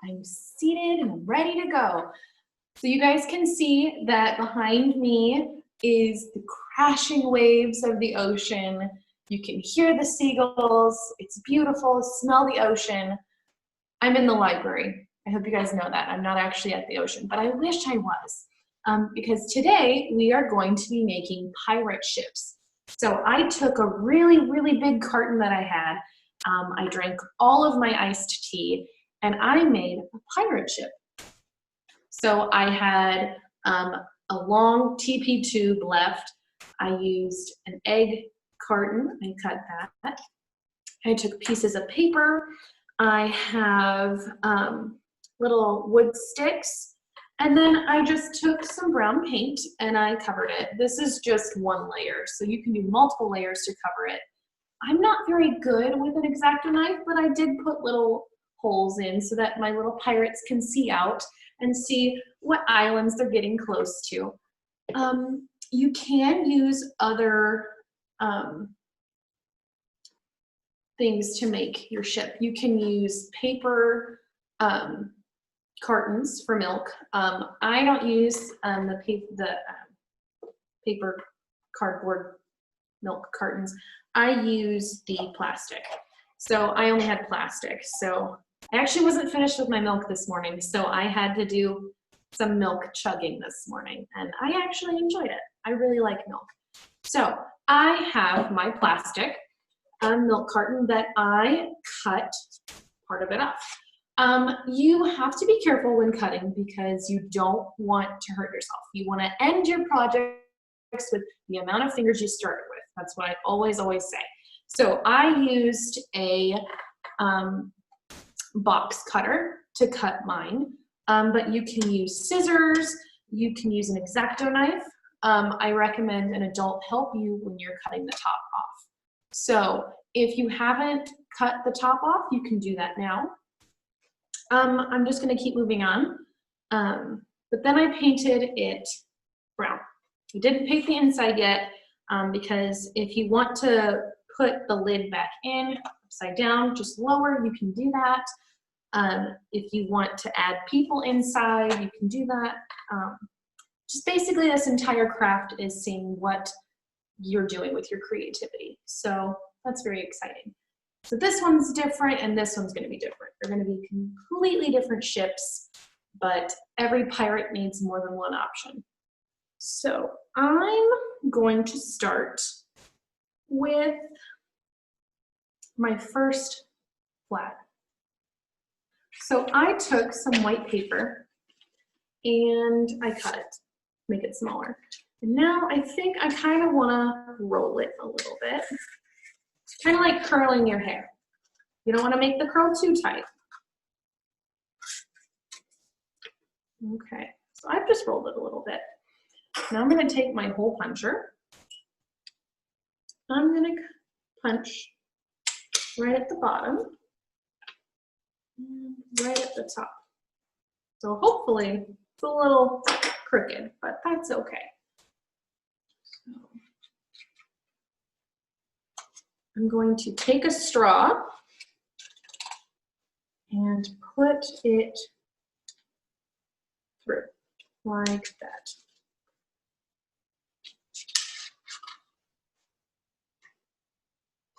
I'm seated and ready to go. So you guys can see that behind me is the crashing waves of the ocean. You can hear the seagulls. It's beautiful. Smell the ocean. I'm in the library. I hope you guys know that. I'm not actually at the ocean, but I wish I was. Because today we are going to be making pirate ships. So I took a really, really big carton that I had. I drank all of my iced tea, and I made a pirate ship. So I had a long TP tube left. I used an egg carton. I cut that. I took pieces of paper. I have little wood sticks. And then I just took some brown paint and I covered it. This is just one layer, so you can do multiple layers to cover it. I'm not very good with an X-Acto knife, but I did put little holes in so that my little pirates can see out and see what islands they're getting close to. You can use other things to make your ship. You can use paper cartons for milk. I don't use the paper cardboard milk cartons. I use the plastic. So I only had plastic. So I actually wasn't finished with my milk this morning, so I had to do some milk chugging this morning, and I actually enjoyed it. I really like milk. So I have my plastic milk carton that I cut part of it off. You have to be careful when cutting because you don't want to hurt yourself. You want to end your projects with the amount of fingers you started with. That's what I always say. So I used a box cutter to cut mine, but you can use scissors, you can use an X-Acto knife. I recommend an adult help you when you're cutting the top off. So if you haven't cut the top off, you can do that now. I'm just going to keep moving on. But then I painted it brown. I didn't paint the inside yet because if you want to put the lid back in upside down, just lower, you can do that. If you want to add people inside, you can do that. Just basically this entire craft is seeing what you're doing with your creativity. So that's very exciting. So this one's different and this one's going to be different. They're going to be completely different ships, but every pirate needs more than one option. So I'm going to start with my first flag. So I took some white paper and I cut it, make it smaller. And now I think I kind of want to roll it a little bit. Kind of like curling your hair. You don't want to make the curl too tight. Okay, so I've just rolled it a little bit. Now I'm going to take my hole puncher. I'm going to punch right at the bottom and right at the top. So hopefully it's a little crooked, but that's okay. So I'm going to take a straw and put it through like that.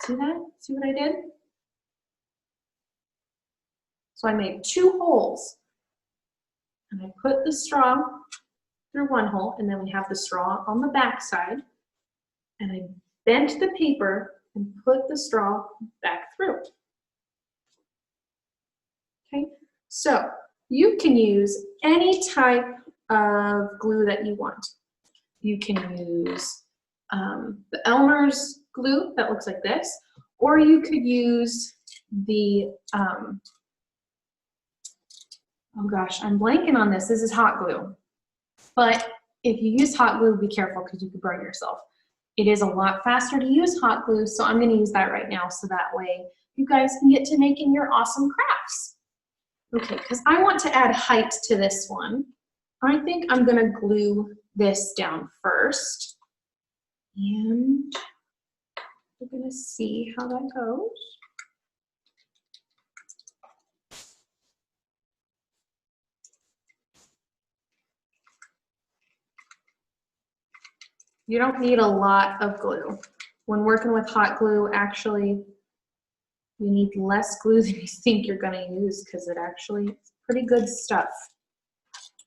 See that? See what I did? So I made 2 holes and I put the straw through one hole, and then we have the straw on the back side, and I bent the paper and put the straw back through. Okay, so you can use any type of glue that you want. You can use the Elmer's glue that looks like this, or you could use the, oh gosh, I'm blanking on this. This is hot glue. But if you use hot glue, be careful because you could burn yourself. It is a lot faster to use hot glue, so I'm going to use that right now so that way you guys can get to making your awesome crafts. Okay, because I want to add height to this one. I think I'm going to glue this down first. And we're going to see how that goes. You don't need a lot of glue. When working with hot glue, actually, you need less glue than you think you're going to use because it actually is pretty good stuff.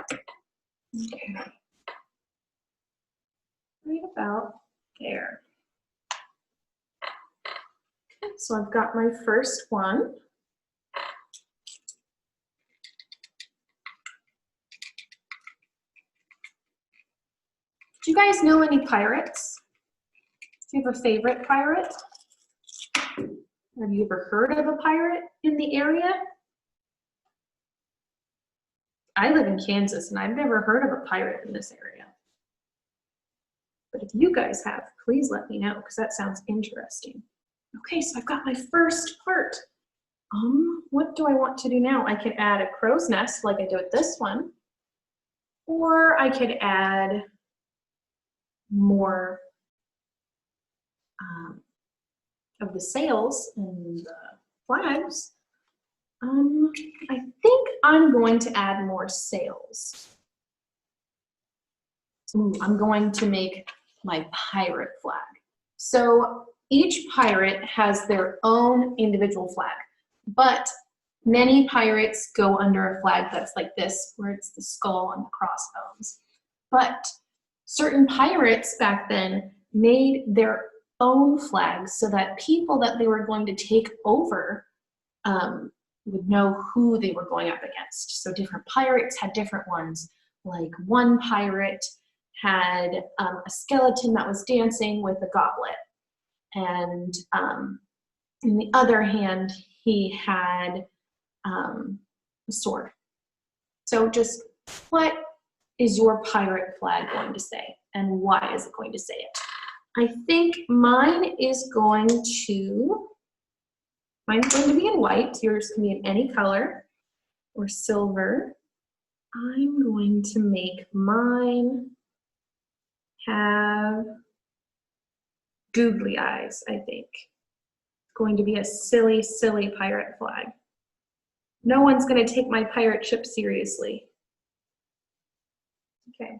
Okay. Right about there. Okay, so I've got my first one. Do you guys know any pirates? Do you have a favorite pirate? Have you ever heard of a pirate in the area? I live in Kansas and I've never heard of a pirate in this area. But if you guys have, please let me know because that sounds interesting. Okay, so I've got my first part. What do I want to do now? I could add a crow's nest like I did with this one, or I could add more of the sails and the flags. I think I'm going to add more sails. Ooh, I'm going to make my pirate flag. So each pirate has their own individual flag, but many pirates go under a flag that's like this, where it's the skull and the crossbones. But certain pirates back then made their own flags so that people that they were going to take over would know who they were going up against. So different pirates had different ones. Like one pirate had a skeleton that was dancing with a goblet. And on the other hand, he had a sword. So just what is your pirate flag going to say? And why is it going to say it? I think mine's going to be in white. Yours can be in any color or silver. I'm going to make mine have googly eyes, I think. It's going to be a silly, silly pirate flag. No one's going to take my pirate ship seriously. Okay.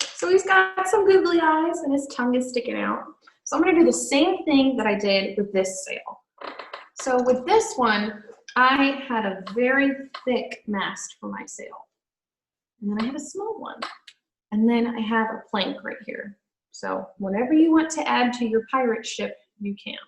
So he's got some googly eyes and his tongue is sticking out. So I'm going to do the same thing that I did with this sail. So with this one, I had a very thick mast for my sail. And then I have a small one. And then I have a plank right here. So whenever you want to add to your pirate ship, you can.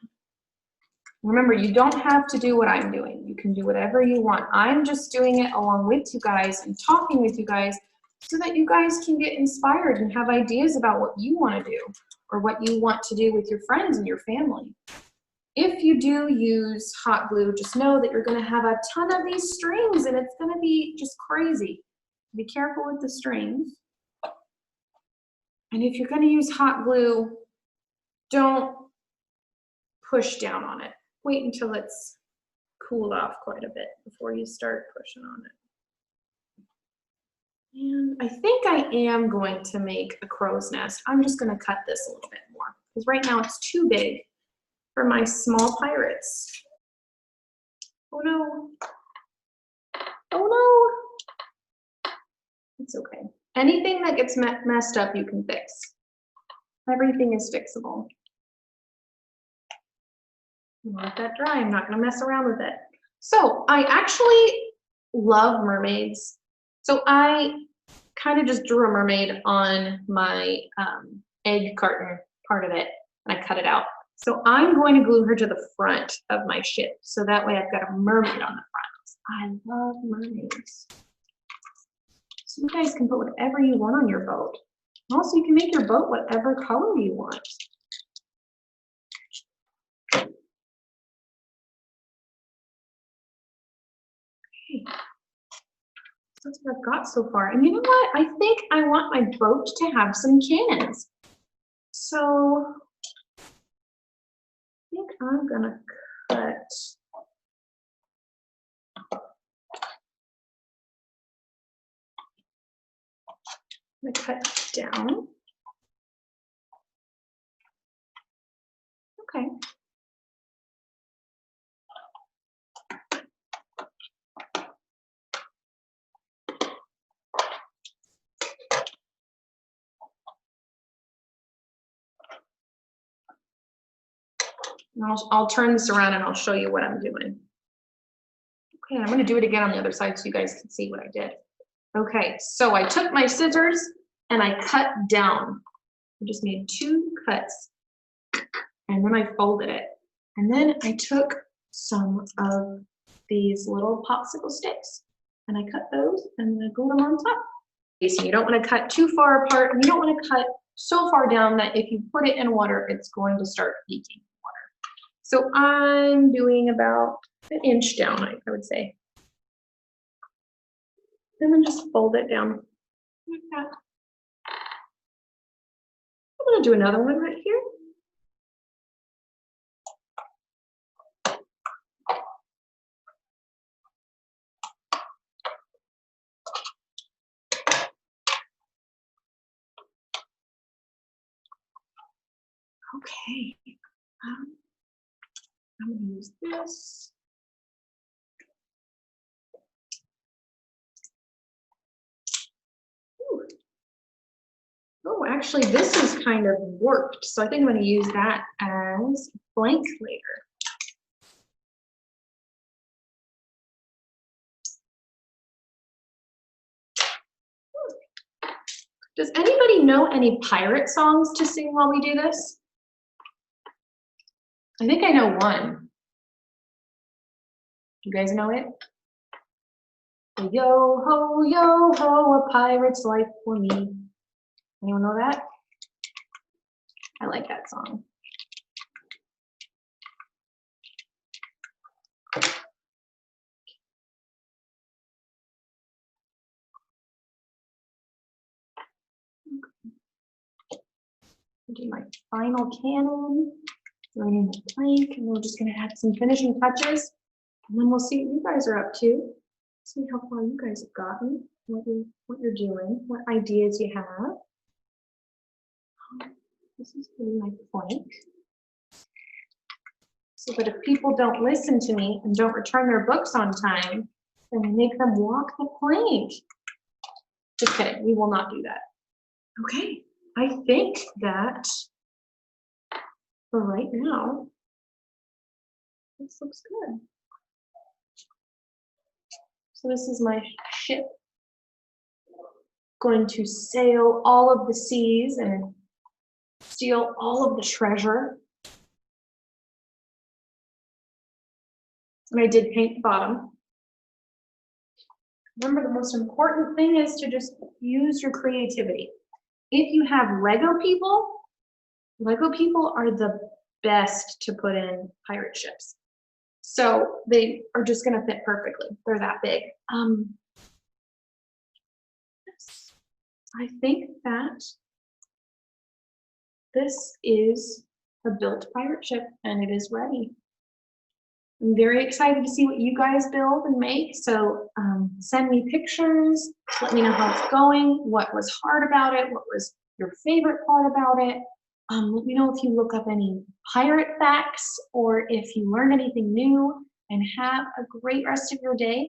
Remember, you don't have to do what I'm doing. You can do whatever you want. I'm just doing it along with you guys and talking with you guys so that you guys can get inspired and have ideas about what you want to do or what you want to do with your friends and your family. If you do use hot glue, just know that you're going to have a ton of these strings and it's going to be just crazy. Be careful with the strings. And if you're going to use hot glue, don't push down on it. Wait until it's cooled off quite a bit before you start pushing on it. And I think I am going to make a crow's nest. I'm just going to cut this a little bit more because right now it's too big for my small pirates. Oh no. Oh no. It's okay. Anything that gets messed up, you can fix. Everything is fixable. Let that dry. I'm not going to mess around with it. So I actually love mermaids. So I kind of just drew a mermaid on my egg carton part of it, and I cut it out. So I'm going to glue her to the front of my ship. So that way I've got a mermaid on the front. I love mermaids. So you guys can put whatever you want on your boat. Also, you can make your boat whatever color you want. Okay. That's what I've got so far. And you know what? I think I want my boat to have some cannons. So I think I'm gonna cut down. Okay. And I'll turn this around and I'll show you what I'm doing. Okay, I'm gonna do it again on the other side so you guys can see what I did. Okay, so I took my scissors and I cut down. I just made 2 cuts and then I folded it. And then I took some of these little popsicle sticks and I cut those and I glue them on top. So you don't want to cut too far apart and you don't want to cut so far down that if you put it in water, it's going to start leaking water. So I'm doing about an inch down, I would say. And then just fold it down like that. I'm going to do another one right here. Okay, I'm going to use this. Ooh. Oh, actually, this is kind of warped, so I think I'm going to use that as blank later. Does anybody know any pirate songs to sing while we do this? I think I know one. You guys know it? Yo ho, a pirate's life for me. Anyone know that? I like that song. Do my final cannon, right in the plank, and we're just gonna add some finishing touches, and then we'll see what you guys are up to. See how far you guys have gotten, what you're doing, what ideas you have. This is pretty my plank. So that if people don't listen to me and don't return their books on time, then we make them walk the plank. Just kidding, we will not do that. Okay, I think that for right now, this looks good. So this is my ship going to sail all of the seas and steal all of the treasure. And I did paint the bottom. Remember, the most important thing is to just use your creativity. If you have Lego people are the best to put in pirate ships. So they are just gonna fit perfectly. They're that big. I think that this is a built pirate ship and it is ready. I'm very excited to see what you guys build and make. So send me pictures, let me know how it's going, what was hard about it, what was your favorite part about it. Let me know if you look up any pirate facts or if you learned anything new, and have a great rest of your day.